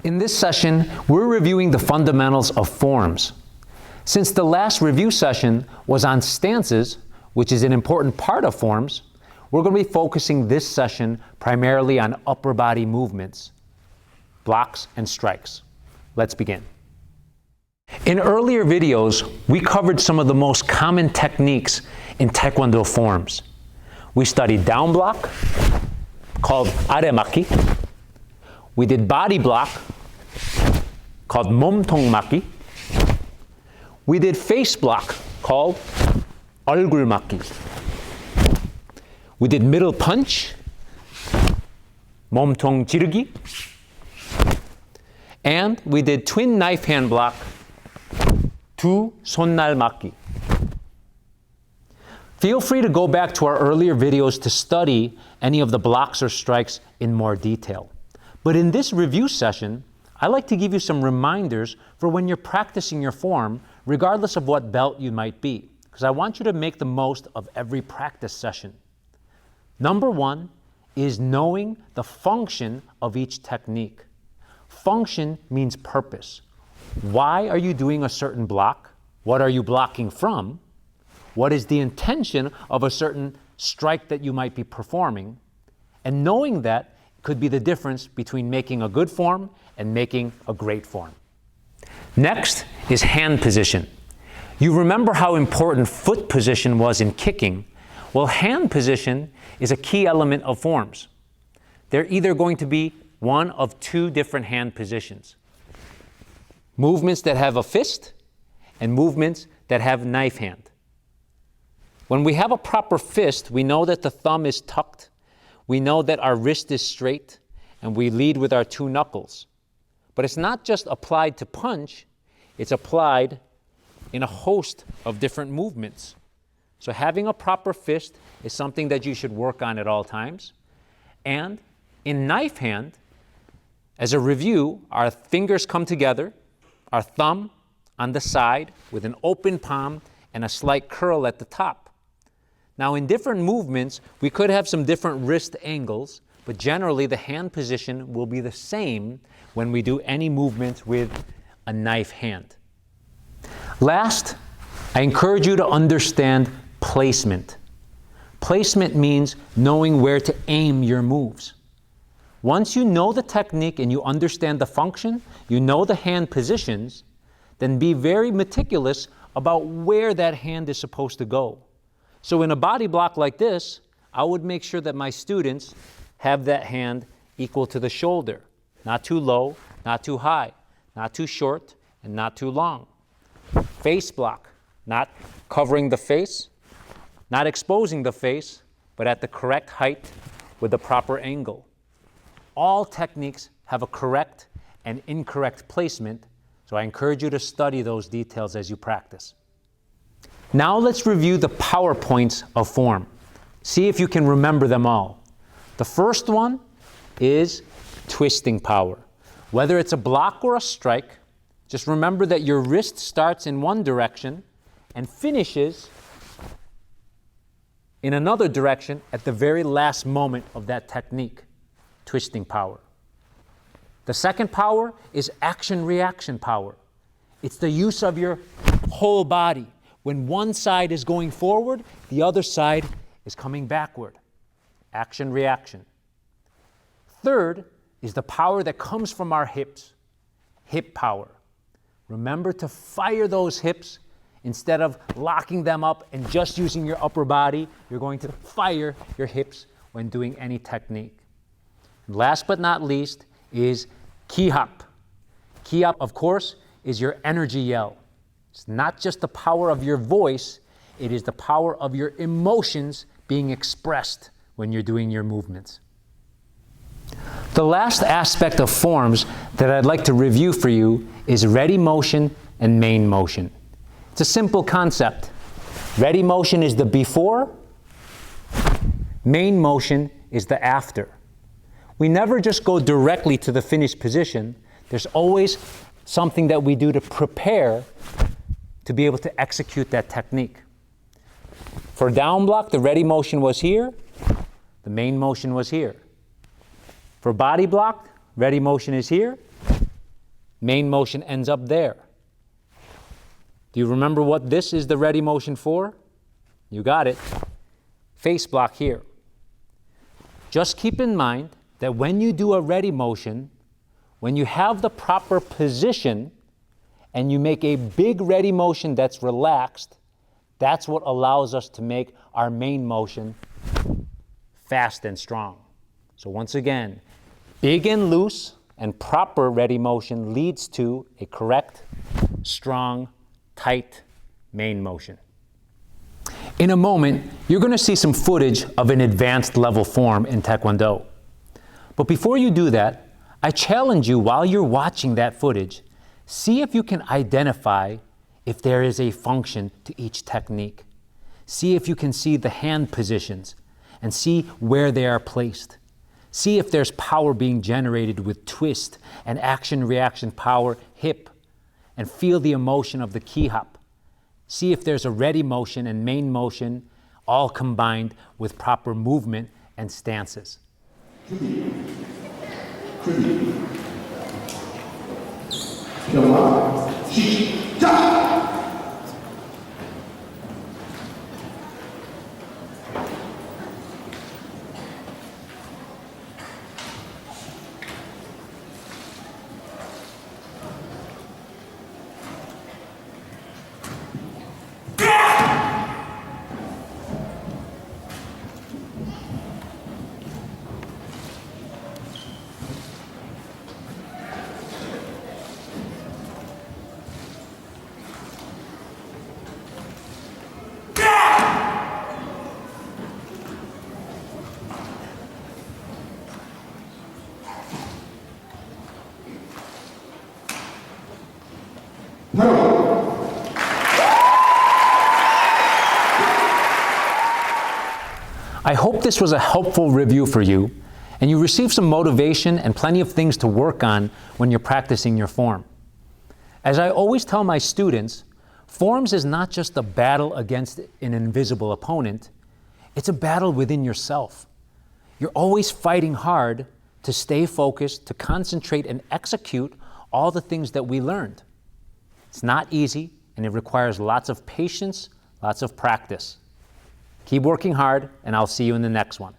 In this session, we're reviewing the fundamentals of forms. Since the last review session was on stances, which is an important part of forms, we're going to be focusing this session primarily on upper body movements, blocks and strikes. Let's begin. In earlier videos, we covered some of the most common techniques in Taekwondo forms. We studied down block, called aremaki. We did body block, called 몸통 맞기. We did face block, called 얼굴 맞기. We did middle punch, 몸통 지르기. And we did twin knife hand block, 두 손날 맞기. Feel free to go back to our earlier videos to study any of the blocks or strikes in more detail. But in this review session, I like to give you some reminders for when you're practicing your form, regardless of what belt you might be, because I want you to make the most of every practice session. Number one is knowing the function of each technique. Function means purpose. Why are you doing a certain block? What are you blocking from? What is the intention of a certain strike that you might be performing? And knowing that could be the difference between making a good form and making a great form. Next is hand position. You remember how important foot position was in kicking. Well, hand position is a key element of forms. They're either going to be one of two different hand positions. Movements that have a fist and movements that have knife hand. When we have a proper fist, we know that the thumb is tucked. We know that our wrist is straight, and we lead with our two knuckles. But it's not just applied to punch, it's applied in a host of different movements. So having a proper fist is something that you should work on at all times. And in knife hand, as a review, our fingers come together, our thumb on the side with an open palm and a slight curl at the top. Now, in different movements, we could have some different wrist angles, but generally the hand position will be the same when we do any movement with a knife hand. Last, I encourage you to understand placement. Placement means knowing where to aim your moves. Once you know the technique and you understand the function, you know the hand positions, then be very meticulous about where that hand is supposed to go. So in a body block like this, I would make sure that my students have that hand equal to the shoulder. Not too low, not too high, not too short, and not too long. Face block, not covering the face, not exposing the face, but at the correct height with the proper angle. All techniques have a correct and incorrect placement, so I encourage you to study those details as you practice. Now let's review the power points of form. See if you can remember them all. The first one is twisting power. Whether it's a block or a strike, just remember that your wrist starts in one direction and finishes in another direction at the very last moment of that technique, twisting power. The second power is action-reaction power. It's the use of your whole body. When one side is going forward, the other side is coming backward. Action-reaction. Third is the power that comes from our hips. Hip power. Remember to fire those hips instead of locking them up and just using your upper body. You're going to fire your hips when doing any technique. And last but not least is ki-hap. Ki-hap, of course, is your energy yell. It's not just the power of your voice, it is the power of your emotions being expressed when you're doing your movements. The last aspect of forms that I'd like to review for you is ready motion and main motion. It's a simple concept. Ready motion is the before, main motion is the after. We never just go directly to the finished position. There's always something that we do to prepare to be able to execute that technique. For down block, the ready motion was here, the main motion was here. For body block, ready motion is here, Main motion ends up there. Do you remember what this is the ready motion for? You got it. Face block here. Just keep in mind that when you do a ready motion, when you have the proper position and you make a big ready motion that's relaxed, that's what allows us to make our main motion fast and strong. So once again, big and loose and proper ready motion leads to a correct, strong, tight main motion. In a moment, you're going to see some footage of an advanced level form in Taekwondo. But before you do that, I challenge you while you're watching that footage, see if you can identify if there is a function to each technique. See if you can see the hand positions and see where they are placed. See if there's power being generated with twist and action-reaction power hip, and feel the emotion of the key hop. See if there's a ready motion and main motion all combined with proper movement and stances. I hope this was a helpful review for you, and you received some motivation and plenty of things to work on when you're practicing your form. As I always tell my students, forms is not just a battle against an invisible opponent, it's a battle within yourself. You're always fighting hard to stay focused, to concentrate and execute all the things that we learned. It's not easy, and it requires lots of patience, lots of practice. Keep working hard, and I'll see you in the next one.